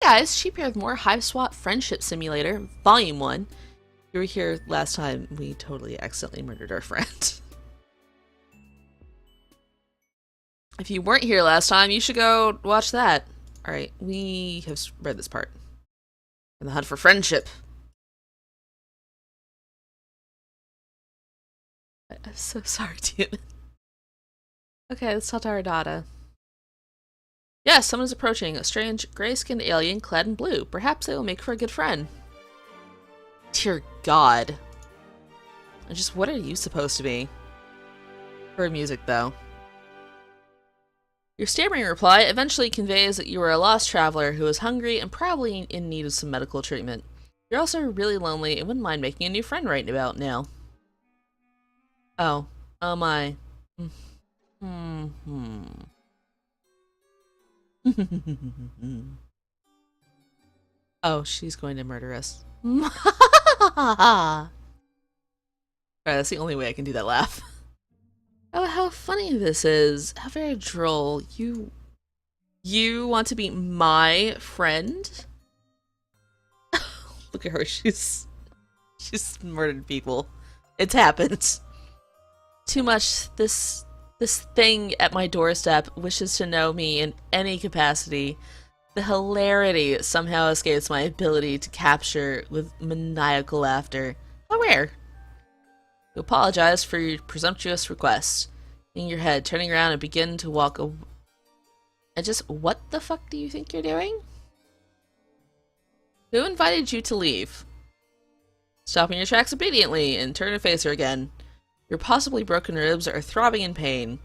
guys, Sheep here with more Hiveswap Friendship Simulator, Volume 1. You were here last time, we totally accidentally murdered our friend. If you weren't here last time, you should go watch that. Alright, we have read this part. In the hunt for friendship. I'm so sorry, dude. Okay, let's talk to our Dada. Yes, someone is approaching. A strange, gray-skinned alien clad in blue. Perhaps they will make for a good friend. Dear God. Just what are you supposed to be? For music, though. Your stammering reply eventually conveys that you are a lost traveler who is hungry and probably in need of some medical treatment. You're also really lonely and wouldn't mind making a new friend right about now. Oh. Oh my. Oh, she's going to murder us. Alright, that's the only way I can do that laugh. Oh, how funny this is. How very droll. You want to be my friend? Look at her, she's murdered people. It's happened. Too much. This thing at my doorstep wishes to know me in any capacity. The hilarity somehow escapes my ability to capture with maniacal laughter. How rare. You apologize for your presumptuous request. In your head, turning around and begin to walk away. And just, what the fuck do you think you're doing? Who invited you to leave? Stop in your tracks obediently and turn and face her again. Your possibly broken ribs are throbbing in pain,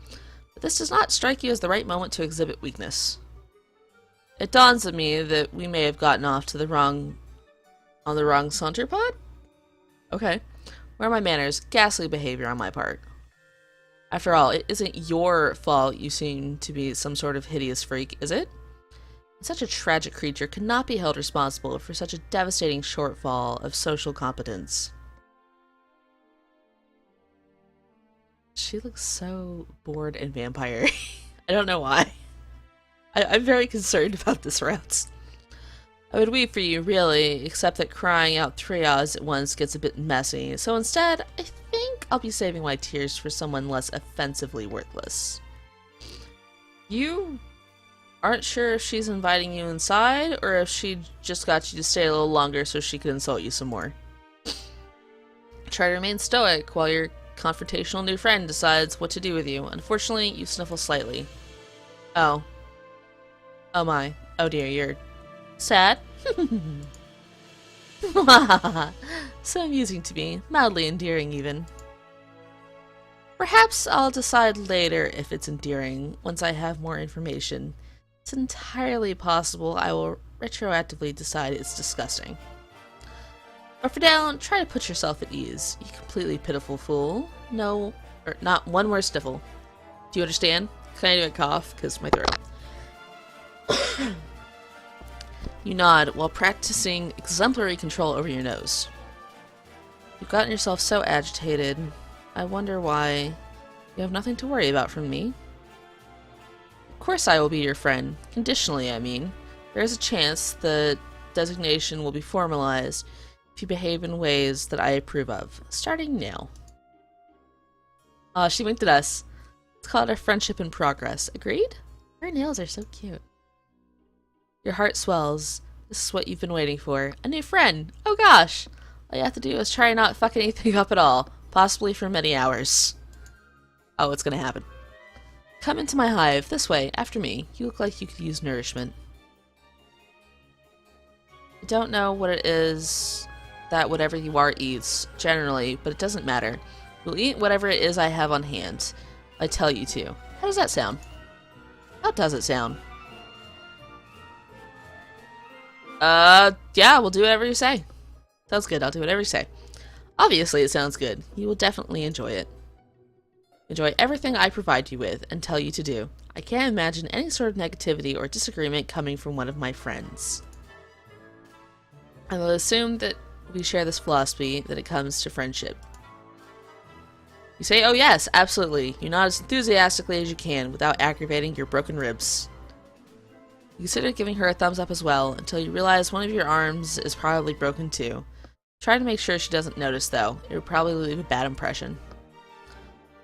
but this does not strike you as the right moment to exhibit weakness. It dawns on me that we may have gotten off to the wrong saunter pod? Okay. Where are my manners? Ghastly behavior on my part. After all, it isn't your fault you seem to be some sort of hideous freak, is it? Such a tragic creature could not be held responsible for such a devastating shortfall of social competence. She looks so bored and vampire. I don't know why. I'm very concerned about this route. I would weep for you, really, except that crying out 3 hours at once gets a bit messy, so instead, I think I'll be saving my tears for someone less offensively worthless. You aren't sure if she's inviting you inside, or if she just got you to stay a little longer so she could insult you some more. Try to remain stoic while your confrontational new friend decides what to do with you. Unfortunately, you sniffle slightly. Oh. Oh my. Oh dear, you're sad? So amusing to me. Mildly endearing, even. Perhaps I'll decide later if it's endearing, once I have more information. It's entirely possible I will retroactively decide it's disgusting. But for now, try to put yourself at ease, you completely pitiful fool. No, or not one more sniffle. Do you understand? Can I do a cough? Because my throat. You nod while practicing exemplary control over your nose. You've gotten yourself so agitated. I wonder why. You have nothing to worry about from me. Of course I will be your friend. Conditionally, I mean. There is a chance the designation will be formalized if you behave in ways that I approve of. Starting now. Aw, she winked at us. Let's call it a friendship in progress. Agreed? Her nails are so cute. Your heart swells. This is what you've been waiting for. A new friend! Oh gosh! All you have to do is try not fuck anything up at all. Possibly for many hours. Oh, it's gonna happen. Come into my hive. This way. After me. You look like you could use nourishment. I don't know what it is that whatever you are eats, generally, but it doesn't matter. You'll eat whatever it is I have on hand. I tell you to. How does that sound? How does it sound? Yeah, we'll do whatever you say. Sounds good, I'll do whatever you say. Obviously it sounds good. You will definitely enjoy it. Enjoy everything I provide you with and tell you to do. I can't imagine any sort of negativity or disagreement coming from one of my friends. I will assume that we share this philosophy that it comes to friendship. You say, oh yes, absolutely. You nod as enthusiastically as you can without aggravating your broken ribs. Consider giving her a thumbs up as well, until you realize one of your arms is probably broken too. Try to make sure she doesn't notice, though. It would probably leave a bad impression.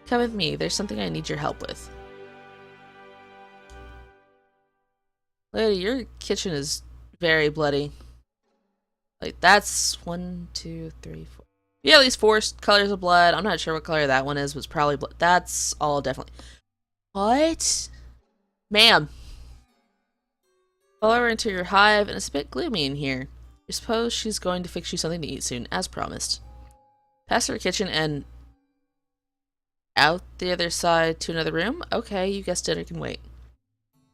Come with me, there's something I need your help with. Lady, your kitchen is very bloody. Like, that's 1, 2, 3, 4. Yeah, at least 4 colors of blood. I'm not sure what color that one is, but it's probably blood. That's all definitely. What? Ma'am. Follow her into your hive, and it's a bit gloomy in here. You suppose she's going to fix you something to eat soon, as promised. Pass her kitchen and out the other side to another room? Okay, you guessed dinner can wait.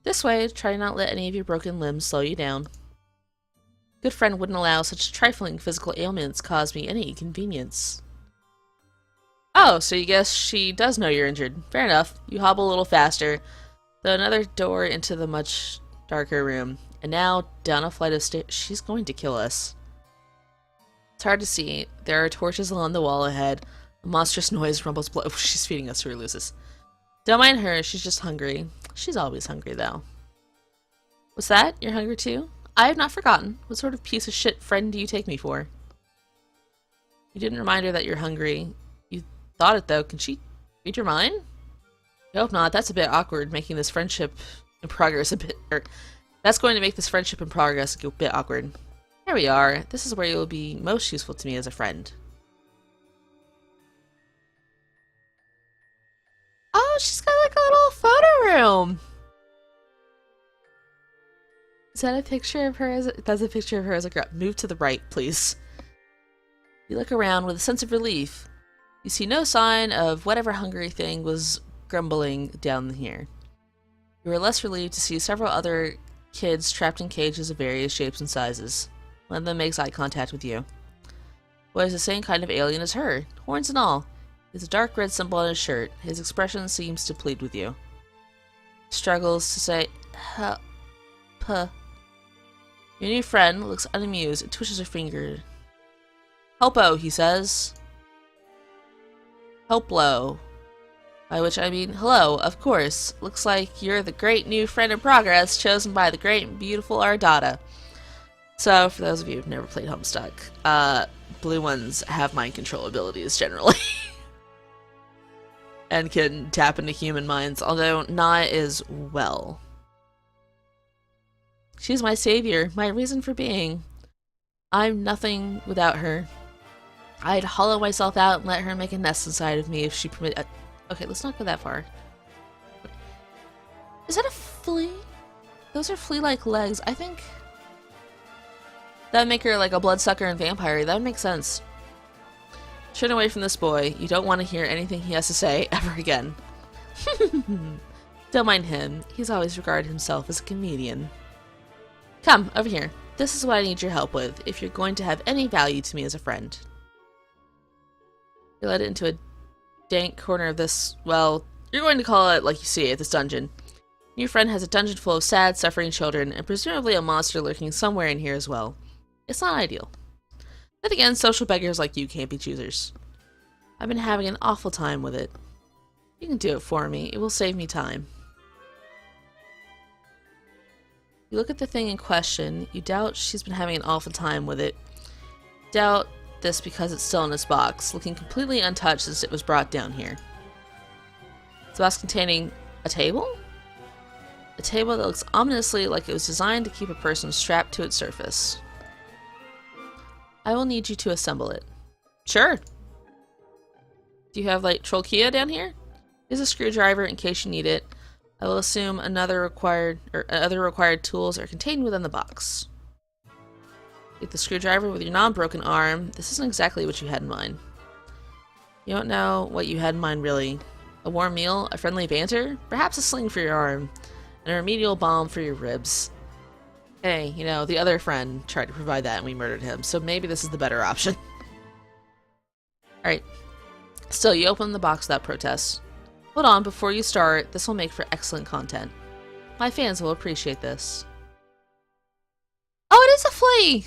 This way, try to not let any of your broken limbs slow you down. Good friend wouldn't allow such trifling physical ailments cause me any inconvenience. Oh, so you guess she does know you're injured. Fair enough. You hobble a little faster. Though another door into the much darker room. And now, down a flight of stairs. She's going to kill us. It's hard to see. There are torches along the wall ahead. A monstrous noise rumbles below. She's feeding us to her loses. Don't mind her. She's just hungry. She's always hungry, though. What's that? You're hungry too? I have not forgotten. What sort of piece of shit friend do you take me for? You didn't remind her that you're hungry. You thought it, though. Can she read your mind? I hope not. That's a bit awkward, making this friendship in progress a bit... that's going to make this friendship in progress a bit awkward. Here we are. This is where you will be most useful to me as a friend. Oh, she's got like a little photo room! Is that a picture of her as a... That's a picture of her as a girl. Move to the right, please. You look around with a sense of relief. You see no sign of whatever hungry thing was grumbling down here. You are less relieved to see several other kids trapped in cages of various shapes and sizes. One of them makes eye contact with you. Boy is the same kind of alien as her, horns and all. He has a dark red symbol on his shirt. His expression seems to plead with you. Struggles to say, help. Your new friend looks unamused and twitches her finger. Helpo, he says. Helplo. By which I mean, hello, of course. Looks like you're the great new friend in progress chosen by the great and beautiful Ardata. So, for those of you who've never played Homestuck, blue ones have mind control abilities generally. And can tap into human minds, although not as well. She's my savior, my reason for being. I'm nothing without her. I'd hollow myself out and let her make a nest inside of me if she permitted. Okay, let's not go that far. Is that a flea? Those are flea-like legs. I think that'd make her like a bloodsucker and vampire. That would make sense. Turn away from this boy. You don't want to hear anything he has to say ever again. Don't mind him. He's always regarded himself as a comedian. Come, over here. This is what I need your help with, if you're going to have any value to me as a friend. You led it into a dank corner of this, well, you're going to call it like you see it, this dungeon. Your friend has a dungeon full of sad, suffering children, and presumably a monster lurking somewhere in here as well. It's not ideal. But again, social beggars like you can't be choosers. I've been having an awful time with it. You can do it for me. It will save me time. You look at the thing in question. You doubt she's been having an awful time with it. Doubt this because it's still in its box, looking completely untouched since it was brought down here. It's a box containing a table? A table that looks ominously like it was designed to keep a person strapped to its surface. I will need you to assemble it. Sure. Do you have, like, Trollkia down here? Here's a screwdriver in case you need it. I will assume other required tools are contained within the box. Get the screwdriver with your non-broken arm. This isn't exactly what you had in mind. You don't know what you had in mind, really. A warm meal? A friendly banter? Perhaps a sling for your arm. And a remedial balm for your ribs. Hey, you know, the other friend tried to provide that and we murdered him, so maybe this is the better option. Alright. Still, you open the box without protest. Hold on, before you start, this will make for excellent content. My fans will appreciate this. Oh, it is a flea!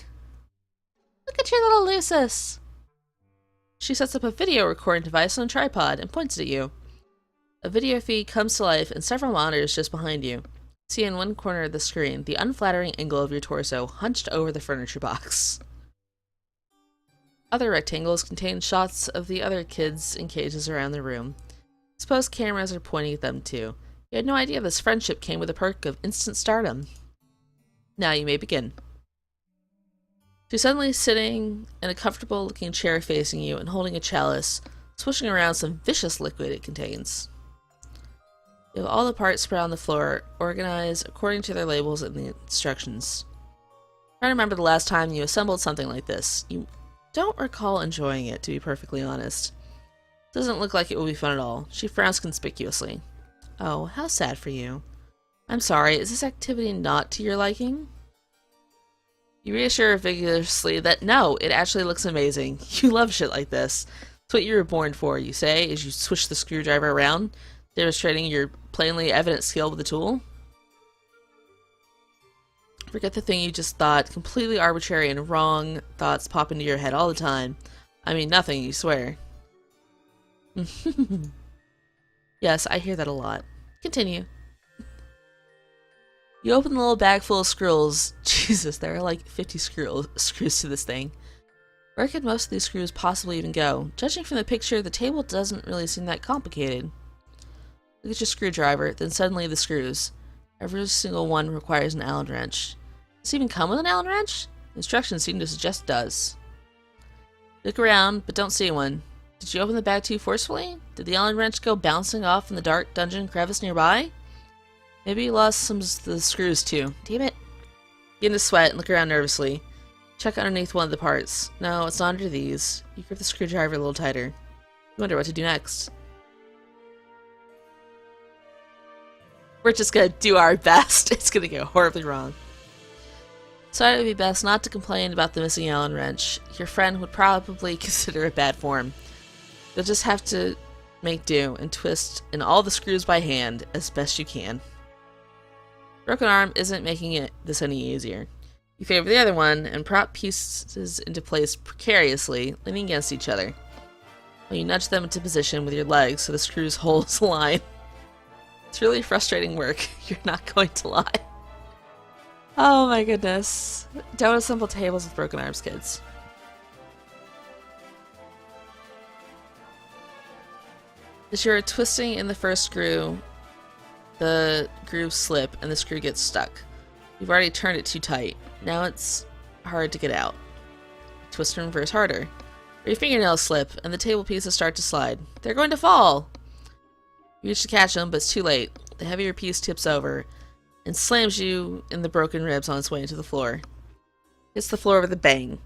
Look at your little Lucis! She sets up a video recording device on a tripod and points it at you. A video feed comes to life and several monitors just behind you. See in one corner of the screen the unflattering angle of your torso hunched over the furniture box. Other rectangles contain shots of the other kids in cages around the room. Suppose cameras are pointing at them too. You had no idea this friendship came with a perk of instant stardom. Now you may begin. She's suddenly sitting in a comfortable-looking chair facing you and holding a chalice, swishing around some vicious liquid it contains. You have all the parts spread on the floor, organized according to their labels and the instructions. Try to remember the last time you assembled something like this. You don't recall enjoying it, to be perfectly honest. Doesn't look like it will be fun at all. She frowns conspicuously. Oh, how sad for you. I'm sorry, is this activity not to your liking? You reassure vigorously that no, it actually looks amazing. You love shit like this. It's what you were born for, you say, as you swish the screwdriver around, demonstrating your plainly evident skill with the tool. Forget the thing you just thought. Completely arbitrary and wrong thoughts pop into your head all the time. I mean nothing, you swear. Yes, I hear that a lot. Continue. You open the little bag full of screws. Jesus, there are like 50 screws to this thing. Where could most of these screws possibly even go? Judging from the picture, the table doesn't really seem that complicated. Look at your screwdriver, then suddenly the screws. Every single one requires an Allen wrench. Does it even come with an Allen wrench? The instructions seem to suggest it does. Look around, but don't see one. Did you open the bag too forcefully? Did the Allen wrench go bouncing off in the dark dungeon crevice nearby? Maybe you lost some of the screws too. Damn it. You begin to sweat and look around nervously. Check underneath one of the parts. No, it's not under these. You grip the screwdriver a little tighter. You wonder what to do next. We're just gonna do our best. It's gonna go horribly wrong. So it would be best not to complain about the missing Allen wrench. Your friend would probably consider it bad form. You'll just have to make do and twist in all the screws by hand as best you can. Broken arm isn't making this any easier. You favor the other one and prop pieces into place precariously, leaning against each other. While you nudge them into position with your legs so the screws holes align. It's really frustrating work, you're not going to lie. Oh my goodness. Don't assemble tables with broken arms, kids. As you're twisting in the first screw, the grooves slip and the screw gets stuck. You've already turned it too tight. Now it's hard to get out. Twist and reverse harder. Your fingernails slip and the table pieces start to slide. They're going to fall! You reach to catch them, but it's too late. The heavier piece tips over and slams you in the broken ribs on its way into the floor. Hits the floor with a bang.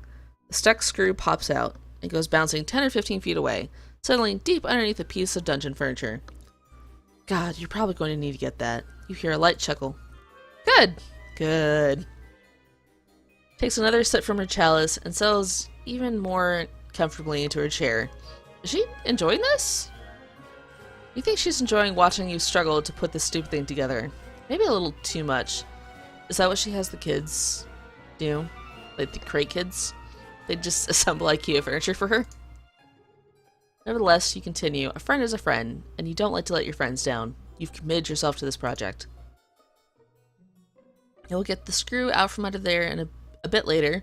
The stuck screw pops out and goes bouncing 10 or 15 feet away, settling deep underneath a piece of dungeon furniture. God, you're probably going to need to get that. You hear a light chuckle. Good! Good. Takes another sip from her chalice and settles even more comfortably into her chair. Is she enjoying this? You think she's enjoying watching you struggle to put this stupid thing together. Maybe a little too much. Is that what she has the kids do? Like the crate kids? They just assemble IKEA furniture for her? Nevertheless, you continue. A friend is a friend, and you don't like to let your friends down. You've committed yourself to this project. You'll get the screw out from under there in a bit later,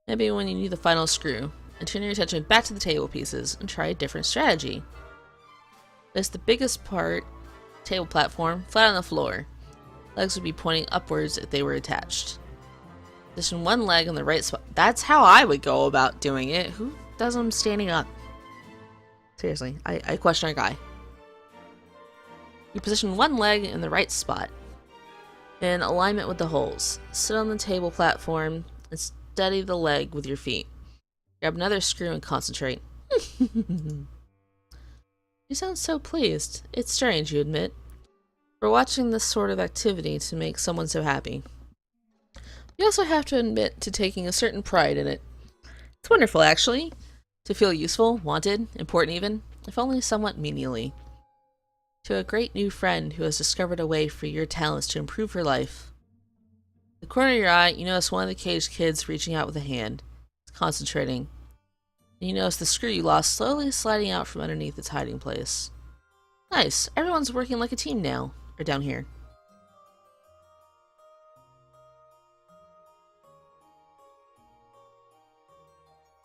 maybe when you need the final screw, and turn your attention back to the table pieces and try a different strategy. Place the biggest part, table platform, flat on the floor. Legs would be pointing upwards if they were attached. Position one leg on the right spot. That's how I would go about doing it. Who does them standing up? Seriously, I question our guy. You position one leg in the right spot, in alignment with the holes. Sit on the table platform and steady the leg with your feet. Grab another screw and concentrate. You sound so pleased. It's strange, you admit. We're watching this sort of activity to make someone so happy. You also have to admit to taking a certain pride in it. It's wonderful, actually. To feel useful, wanted, important even, if only somewhat menially. To a great new friend who has discovered a way for your talents to improve her life. In the corner of your eye, you notice one of the caged kids reaching out with a hand. It's concentrating. And you notice the screw you lost slowly sliding out from underneath its hiding place. Nice. Everyone's working like a team now. Or down here.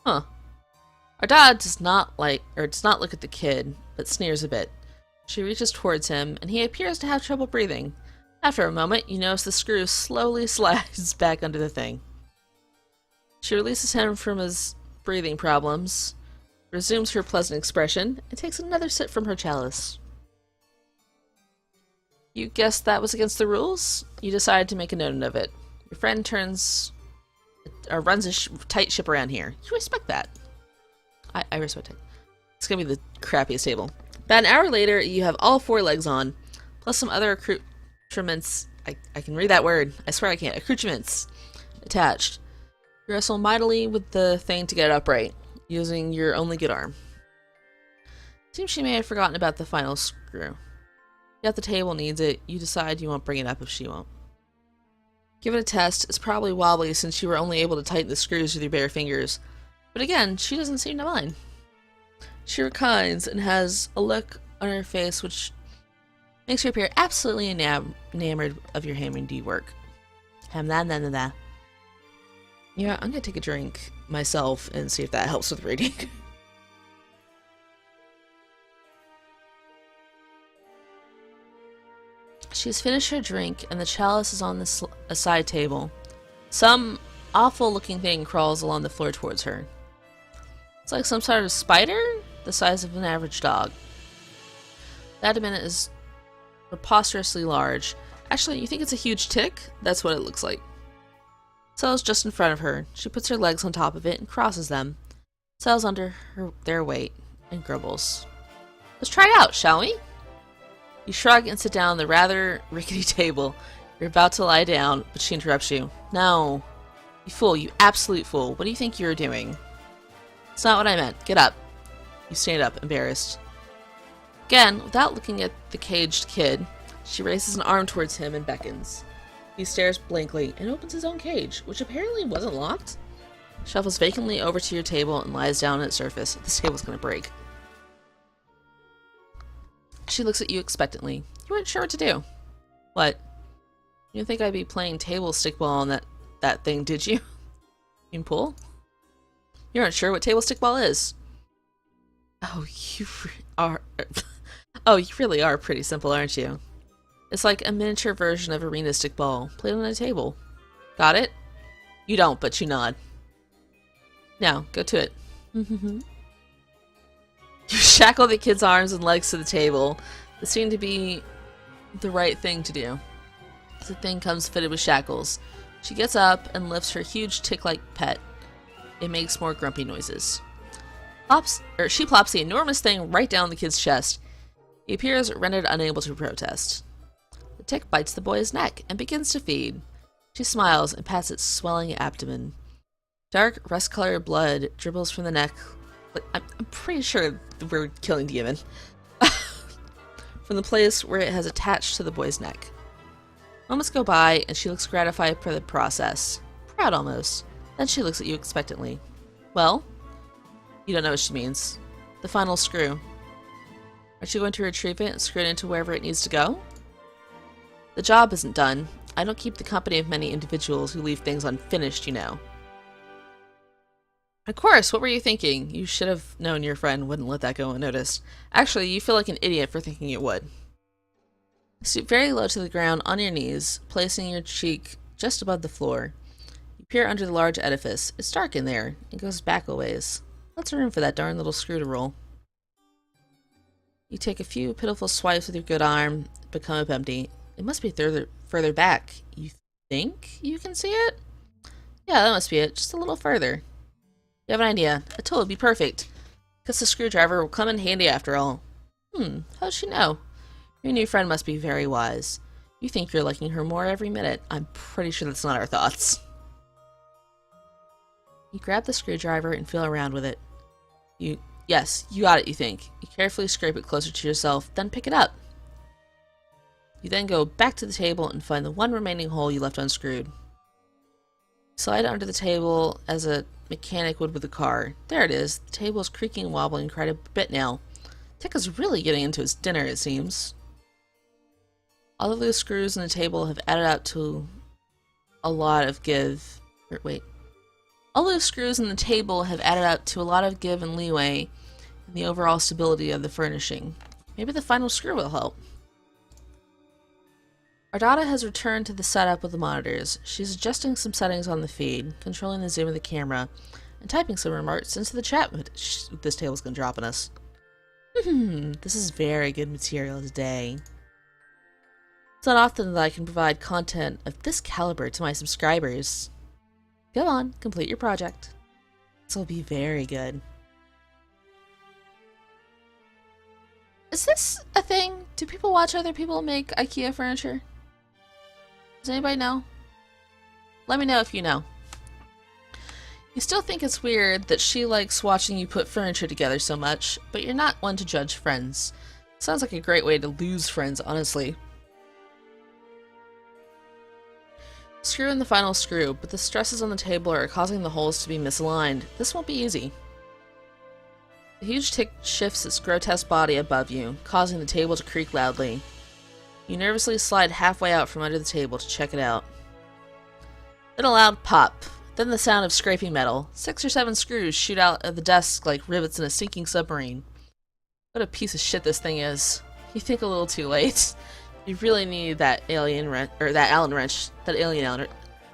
Huh. Our dad does not look at the kid, but sneers a bit. She reaches towards him, and he appears to have trouble breathing. After a moment, you notice the screw slowly slides back under the thing. She releases him from his breathing problems, resumes her pleasant expression, and takes another sip from her chalice. You guessed that was against the rules? You decide to make a note of it. Your friend runs a tight ship around here. You respect that. I respect it. It's gonna be the crappiest table. About an hour later, you have all 4 legs on, plus some other accoutrements. I can read that word. I swear I can't. Accoutrements attached. You wrestle mightily with the thing to get it upright, using your only good arm. Seems she may have forgotten about the final screw. Yet the table needs it. You decide you won't bring it up if she won't. Give it a test. It's probably wobbly since you were only able to tighten the screws with your bare fingers. But again, she doesn't seem to mind. She reclines and has a look on her face which makes her appear absolutely enamored of your handiwork. Yeah, I'm gonna take a drink myself and see if that helps with reading. She's finished her drink and the chalice is on a side table. Some awful looking thing crawls along the floor towards her. It's like some sort of spider, the size of an average dog. The abdomen is preposterously large. Actually, you think it's a huge tick? That's what it looks like. Cell's just in front of her. She puts her legs on top of it and crosses them. Cell's under their weight and grumbles. Let's try it out, shall we? You shrug and sit down on the rather rickety table. You're about to lie down, but she interrupts you. No. You fool, you absolute fool. What do you think you're doing? It's not what I meant. Get up. You stand up, embarrassed. Again, without looking at the caged kid, she raises an arm towards him and beckons. He stares blankly and opens his own cage, which apparently wasn't locked. Shuffles vacantly over to your table and lies down on its surface. This table's gonna break. She looks at you expectantly. You weren't sure what to do. What? You didn't think I'd be playing table stickball on that thing, did you? You mean pool? You aren't sure what table stickball is. Oh, you really are pretty simple, aren't you? It's like a miniature version of arena stickball, played on a table. Got it? You don't, but you nod. Now, go to it. You shackle the kid's arms and legs to the table. This seemed to be the right thing to do. The thing comes fitted with shackles. She gets up and lifts her huge tick-like pet. It makes more grumpy noises. She plops the enormous thing right down the kid's chest. He appears rendered unable to protest. The tick bites the boy's neck and begins to feed. She smiles and pats its swelling abdomen. Dark, rust-colored blood dribbles from the neck. I'm pretty sure we're killing demon. From the place where it has attached to the boy's neck. Moments go by, and she looks gratified for the process. Proud almost. Then she looks at you expectantly. Well? You don't know what she means. The final screw. Aren't you going to retrieve it and screw it into wherever it needs to go? The job isn't done. I don't keep the company of many individuals who leave things unfinished, you know. Of course, what were you thinking? You should have known your friend wouldn't let that go unnoticed. Actually, you feel like an idiot for thinking it would. Stoop very low to the ground on your knees, placing your cheek just above the floor. You peer under the large edifice. It's dark in there. It goes back a ways. Lots of room for that darn little screw to roll. You take a few pitiful swipes with your good arm, but come up empty. It must be further back. You think you can see it? Yeah, that must be it. Just a little further. You have an idea. A tool would be perfect. Guess the screwdriver will come in handy after all. How'd she know? Your new friend must be very wise. You think you're liking her more every minute. I'm pretty sure that's not our thoughts. You grab the screwdriver and feel around with it. Yes, you got it, you think. You carefully scrape it closer to yourself, then pick it up. You then go back to the table and find the one remaining hole you left unscrewed. Slide it under the table as a mechanic would with a car. There it is. The table is creaking and wobbling quite a bit now. Tekka's really getting into his dinner, it seems. All of those screws in the table have added up to a lot of All those screws in the table have added up to a lot of give and leeway in the overall stability of the furnishing. Maybe the final screw will help. Ardata has returned to the setup of the monitors. She's adjusting some settings on the feed, controlling the zoom of the camera, and typing some remarks into the chat. This table's gonna drop on us. This is very good material today. It's not often that I can provide content of this caliber to my subscribers. Go on, complete your project. This will be very good. Is this a thing? Do people watch other people make IKEA furniture? Does anybody know? Let me know if you know. You still think it's weird that she likes watching you put furniture together so much, but you're not one to judge friends. Sounds like a great way to lose friends, honestly. Screw in the final screw, but the stresses on the table are causing the holes to be misaligned. This won't be easy. The huge tick shifts its grotesque body above you, causing the table to creak loudly. You nervously slide halfway out from under the table to check it out. Then a loud pop, then the sound of scraping metal. 6 or 7 screws shoot out of the desk like rivets in a sinking submarine. What a piece of shit this thing is. You think a little too late. You really need that Allen wrench.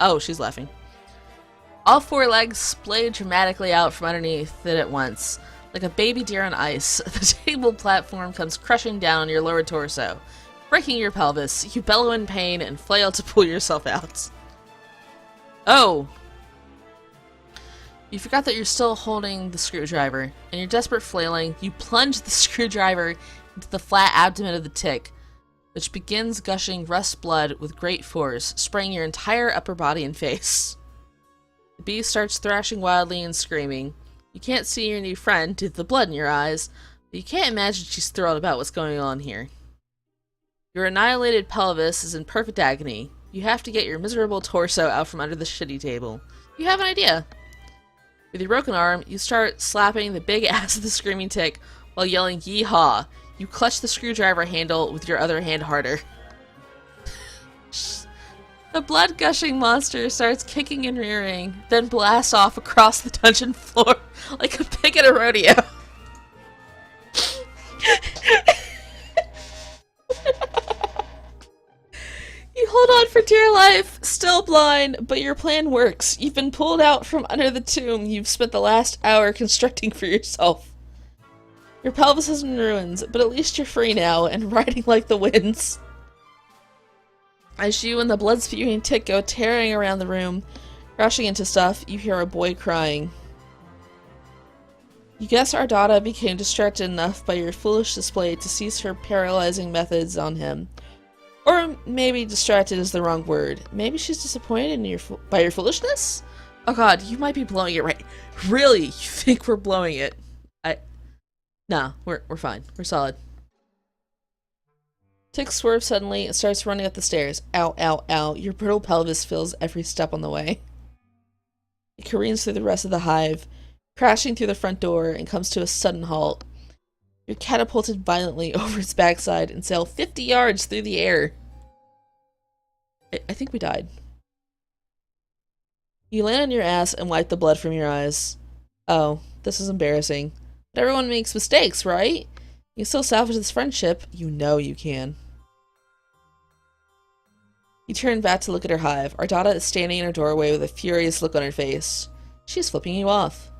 Oh, she's laughing. All 4 legs splay dramatically out from underneath it at once. Like a baby deer on ice, the table platform comes crushing down on your lower torso. Breaking your pelvis, you bellow in pain and flail to pull yourself out. Oh! You forgot that you're still holding the screwdriver. In your desperate flailing, you plunge the screwdriver into the flat abdomen of the tick, which begins gushing rust blood with great force, spraying your entire upper body and face. The beast starts thrashing wildly and screaming. You can't see your new friend due to the blood in your eyes, but you can't imagine she's thrilled about what's going on here. Your annihilated pelvis is in perfect agony. You have to get your miserable torso out from under the shitty table. You have an idea. With your broken arm, you start slapping the big ass of the screaming tick while yelling "Yeehaw!" You clutch the screwdriver handle with your other hand harder. The blood-gushing monster starts kicking and rearing, then blasts off across the dungeon floor like a pig at a rodeo. You hold on for dear life, still blind, but your plan works. You've been pulled out from under the tomb you've spent the last hour constructing for yourself. Your pelvis is in ruins, but at least you're free now and riding like the winds. As you and the blood-spewing tick go tearing around the room, crashing into stuff, you hear a boy crying. You guess Ardata became distracted enough by your foolish display to cease her paralyzing methods on him. Or maybe distracted is the wrong word. Maybe she's disappointed in by your foolishness? Oh god, you might be blowing it right. Really? You think we're blowing it? Nah, we're fine. We're solid. Tick swerves suddenly and starts running up the stairs. Ow, ow, ow. Your brittle pelvis fills every step on the way. It careens through the rest of the hive, crashing through the front door, and comes to a sudden halt. You're catapulted violently over its backside and sail 50 yards through the air. I think we died. You land on your ass and wipe the blood from your eyes. Oh, this is embarrassing. But everyone makes mistakes, right? You can still salvage this friendship. You know you can. You turn back to look at her hive. Ardata is standing in her doorway with a furious look on her face. She's flipping you off.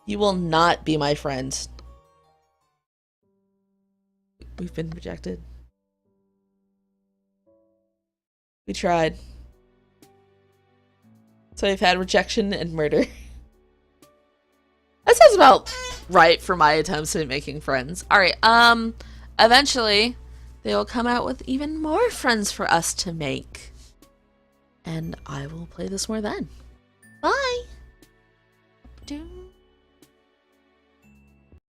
You will not be my friend. We've been rejected. We tried. So we've had rejection and murder. That sounds about right for my attempts at making friends. Alright, eventually they will come out with even more friends for us to make. And I will play this more then. Bye!